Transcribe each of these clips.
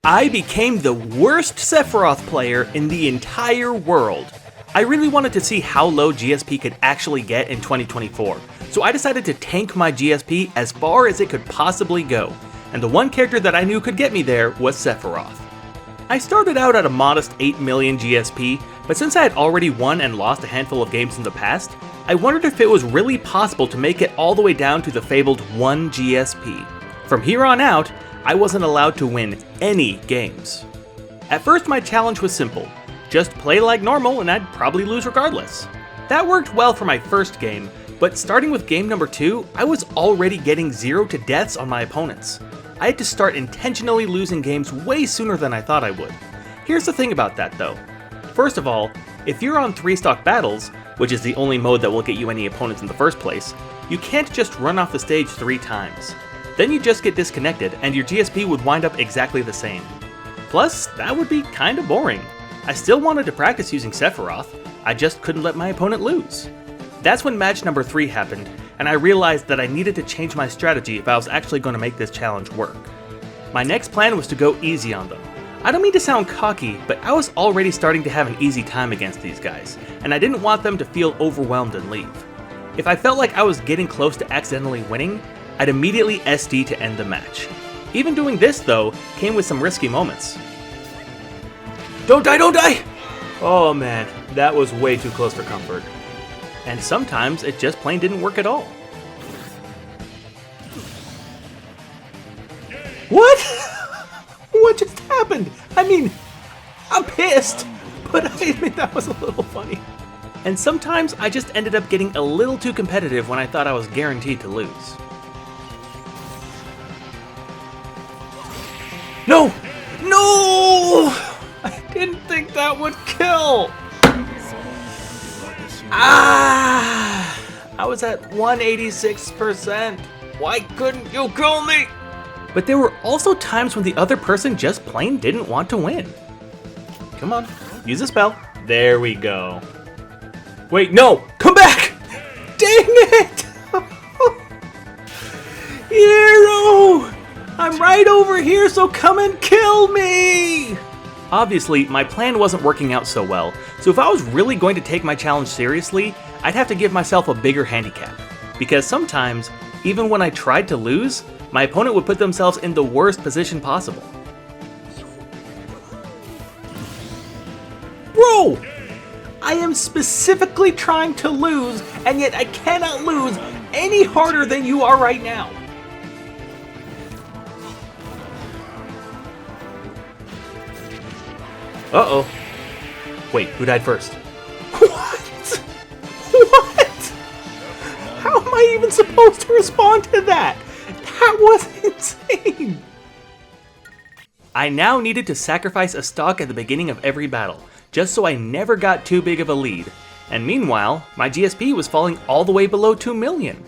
I became the worst Sephiroth player in the entire world. I really wanted to see how low GSP could actually get in 2024, so I decided to tank my GSP as far as it could possibly go, and the one character that I knew could get me there was Sephiroth. I started out at a modest 8 million GSP, but since I had already won and lost a handful of games in the past, I wondered if it was really possible to make it all the way down to the fabled 1 GSP. From here on out, I wasn't allowed to win any games. At first my challenge was simple, just play like normal and I'd probably lose regardless. That worked well for my first game, but starting with game number 2, I was already getting 0 to deaths on my opponents. I had to start intentionally losing games way sooner than I thought I would. Here's the thing about that though. First of all, if you're on 3-stock battles, which is the only mode that will get you any opponents in the first place, you can't just run off the stage 3 times. Then you just get disconnected and your GSP would wind up exactly the same. Plus, that would be kinda boring. I still wanted to practice using Sephiroth, I just couldn't let my opponent lose. That's when match number 3 happened, and I realized that I needed to change my strategy if I was actually going to make this challenge work. My next plan was to go easy on them. I don't mean to sound cocky, but I was already starting to have an easy time against these guys, and I didn't want them to feel overwhelmed and leave. If I felt like I was getting close to accidentally winning, I'd immediately SD to end the match. Even doing this, though, came with some risky moments. Don't die, don't die! Oh man, that was way too close for comfort. And sometimes it just plain didn't work at all. What? What just happened? I mean, I'm pissed, but I admit that was a little funny. And sometimes I just ended up getting a little too competitive when I thought I was guaranteed to lose. No! No! I didn't think that would kill! Ah! I was at 186%. Why couldn't you kill me? But there were also times when the other person just plain didn't want to win. Come on, use a spell. There we go. Wait, no! Come back! Dang it! Hero! I'm right over here, so come and kill me! Obviously, my plan wasn't working out so well, so if I was really going to take my challenge seriously, I'd have to give myself a bigger handicap. Because sometimes, even when I tried to lose, my opponent would put themselves in the worst position possible. Bro! I am specifically trying to lose, and yet I cannot lose any harder than you are right now. Uh-oh. Wait, who died first? What? What? How am I even supposed to respond to that? That was insane! I now needed to sacrifice a stock at the beginning of every battle, just so I never got too big of a lead. And meanwhile, my GSP was falling all the way below 2 million.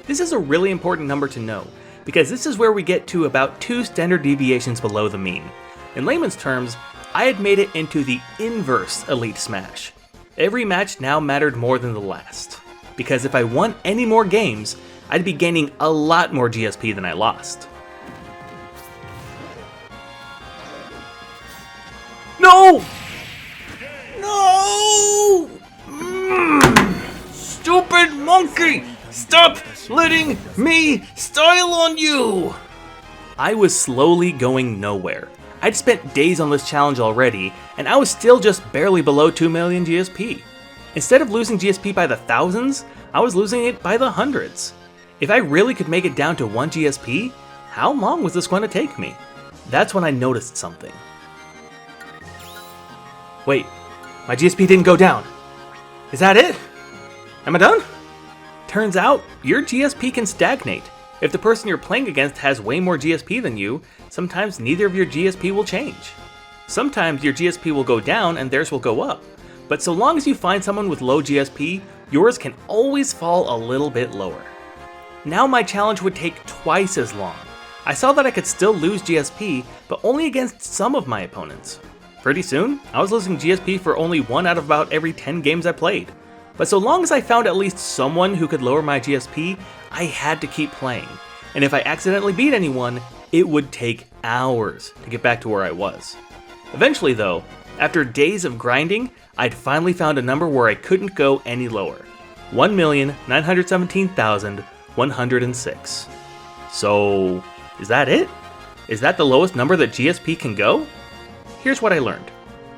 This is a really important number to know, because this is where we get to about 2 standard deviations below the mean. In layman's terms, I had made it into the inverse Elite Smash. Every match now mattered more than the last, because if I won any more games, I'd be gaining a lot more GSP than I lost. No! No! Stupid monkey! Stop letting me style on you! I was slowly going nowhere. I'd spent days on this challenge already, and I was still just barely below 2 million GSP. Instead of losing GSP by the thousands, I was losing it by the hundreds. If I really could make it down to 1 GSP, how long was this going to take me? That's when I noticed something. Wait, my GSP didn't go down. Is that it? Am I done? Turns out, your GSP can stagnate. If the person you're playing against has way more GSP than you, sometimes neither of your GSP will change. Sometimes your GSP will go down and theirs will go up. But so long as you find someone with low GSP, yours can always fall a little bit lower. Now my challenge would take twice as long. I saw that I could still lose GSP, but only against some of my opponents. Pretty soon, I was losing GSP for only 1 out of about every 10 games I played. But so long as I found at least someone who could lower my GSP, I had to keep playing. And if I accidentally beat anyone, it would take hours to get back to where I was. Eventually though, after days of grinding, I'd finally found a number where I couldn't go any lower. 1,917,106. So, is that it? Is that the lowest number that GSP can go? Here's what I learned.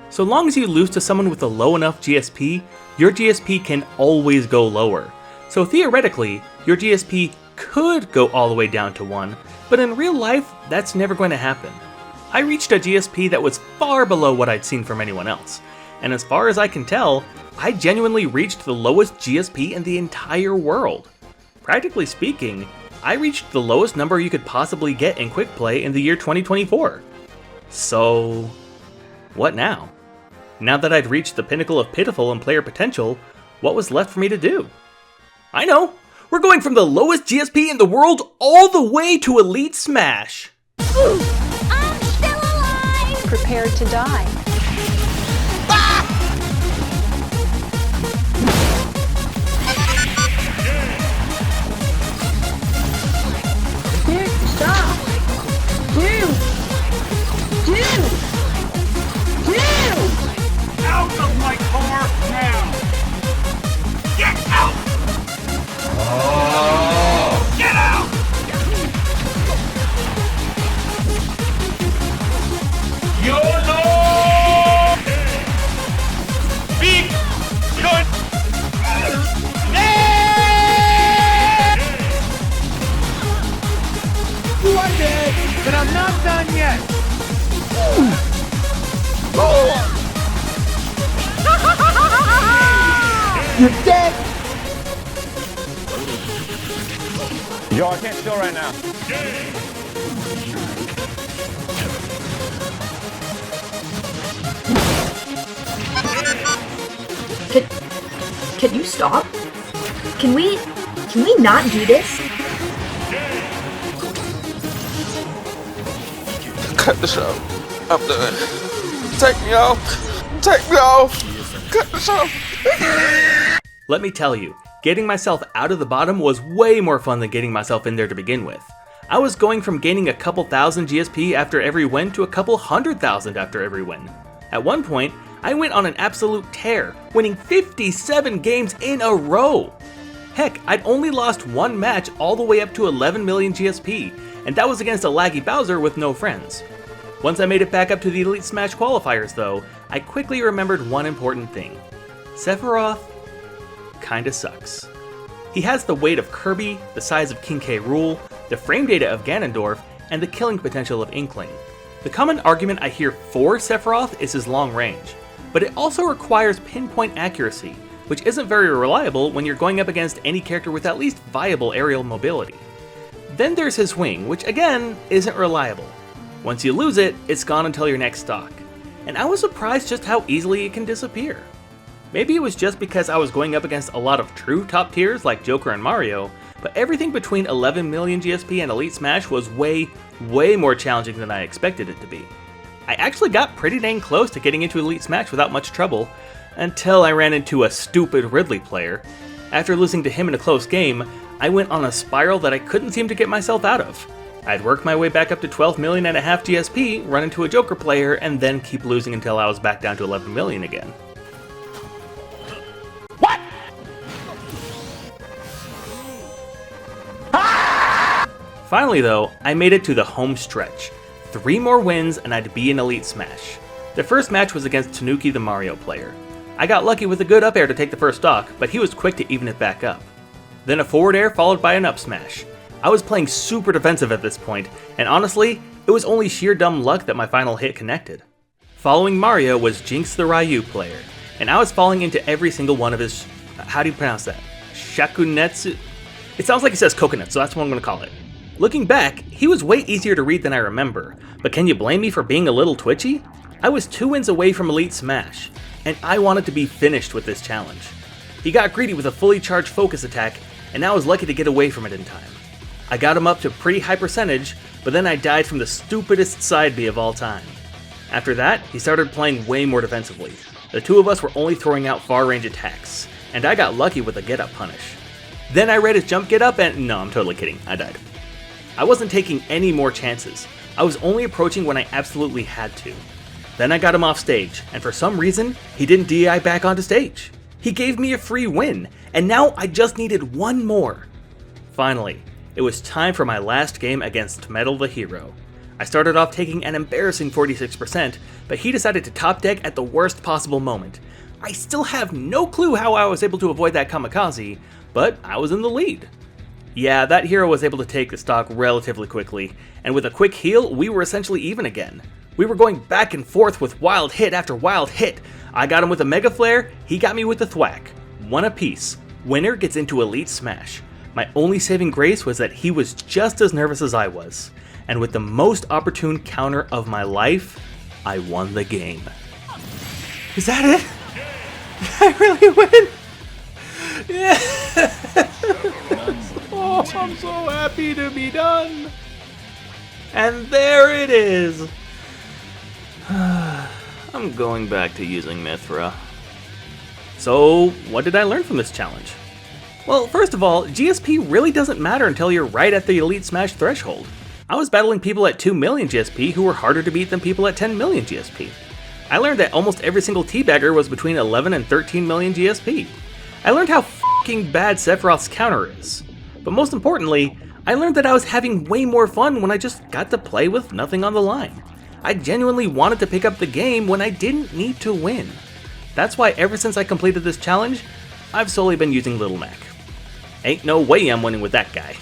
So long as you lose to someone with a low enough GSP, your GSP can always go lower. So theoretically, your GSP could go all the way down to 1, but in real life, that's never going to happen. I reached a GSP that was far below what I'd seen from anyone else, and as far as I can tell, I genuinely reached the lowest GSP in the entire world. Practically speaking, I reached the lowest number you could possibly get in quick play in the year 2024. So, what now? Now that I'd reached the pinnacle of pitiful and player potential, what was left for me to do? I know! We're going from the lowest GSP in the world all the way to Elite Smash! I'm still alive! Prepared to die. Dude, stop! Dude! Out of my car now! Get out! Get out! YOLO! Big good! You are dead, but I'm not done yet! You're dead! Yo, I can't chill right now. Can you stop? Can we not do this? Cut the show. I'm done. Take me off. Take me off. Cut the show. Let me tell you, getting myself out of the bottom was way more fun than getting myself in there to begin with. I was going from gaining a couple thousand GSP after every win to a couple 100,000 after every win. At one point, I went on an absolute tear, winning 57 games in a row. Heck, I'd only lost one match all the way up to 11 million GSP, and that was against a laggy Bowser with no friends. Once I made it back up to the Elite Smash qualifiers though, I quickly remembered one important thing. Sephiroth kinda sucks. He has the weight of Kirby, the size of King K. Rool, the frame data of Ganondorf, and the killing potential of Inkling. The common argument I hear for Sephiroth is his long range, but it also requires pinpoint accuracy, which isn't very reliable when you're going up against any character with at least viable aerial mobility. Then there's his wing, which again, isn't reliable. Once you lose it, it's gone until your next stock, and I was surprised just how easily it can disappear. Maybe it was just because I was going up against a lot of true top tiers like Joker and Mario, but everything between 11 million GSP and Elite Smash was way more challenging than I expected it to be. I actually got pretty dang close to getting into Elite Smash without much trouble, until I ran into a stupid Ridley player. After losing to him in a close game, I went on a spiral that I couldn't seem to get myself out of. I'd work my way back up to 12 million and a half GSP, run into a Joker player, and then keep losing until I was back down to 11 million again. What? Finally though, I made it to the home stretch. 3 more wins and I'd be in Elite Smash. The first match was against Tanuki the Mario player. I got lucky with a good up air to take the first stock, but he was quick to even it back up. Then a forward air followed by an up smash. I was playing super defensive at this point, and honestly, it was only sheer dumb luck that my final hit connected. Following Mario was Jinx the Ryu player, and I was falling into every single one of his, how do you pronounce that? Shakunetsu? It sounds like he says coconut, so that's what I'm gonna call it. Looking back, he was way easier to read than I remember, but can you blame me for being a little twitchy? I was 2 wins away from Elite Smash, and I wanted to be finished with this challenge. He got greedy with a fully charged focus attack, and I was lucky to get away from it in time. I got him up to pretty high percentage, but then I died from the stupidest side B of all time. After that, he started playing way more defensively. The two of us were only throwing out far range attacks, and I got lucky with a get up punish. Then I read his jump get up and no, I'm totally kidding, I died. I wasn't taking any more chances, I was only approaching when I absolutely had to. Then I got him off stage, and for some reason, he didn't DI back onto stage. He gave me a free win, and now I just needed one more. Finally, it was time for my last game against Metal the Hero. I started off taking an embarrassing 46%, but he decided to top deck at the worst possible moment. I still have no clue how I was able to avoid that kamikaze, but I was in the lead. Yeah, that hero was able to take the stock relatively quickly, and with a quick heal, we were essentially even again. We were going back and forth with wild hit after wild hit. I got him with a Mega Flare, he got me with the thwack. One apiece. Winner gets into Elite Smash. My only saving grace was that he was just as nervous as I was. And with the most opportune counter of my life, I won the game. Is that it? Did I really win? Yeah. Oh, I'm so happy to be done. And there it is. I'm going back to using Mithra. So, what did I learn from this challenge? Well, first of all, GSP really doesn't matter until you're right at the Elite Smash threshold. I was battling people at 2 million GSP who were harder to beat than people at 10 million GSP. I learned that almost every single teabagger was between 11 and 13 million GSP. I learned how f***ing bad Sephiroth's counter is. But most importantly, I learned that I was having way more fun when I just got to play with nothing on the line. I genuinely wanted to pick up the game when I didn't need to win. That's why ever since I completed this challenge, I've solely been using Little Mac. Ain't no way I'm winning with that guy.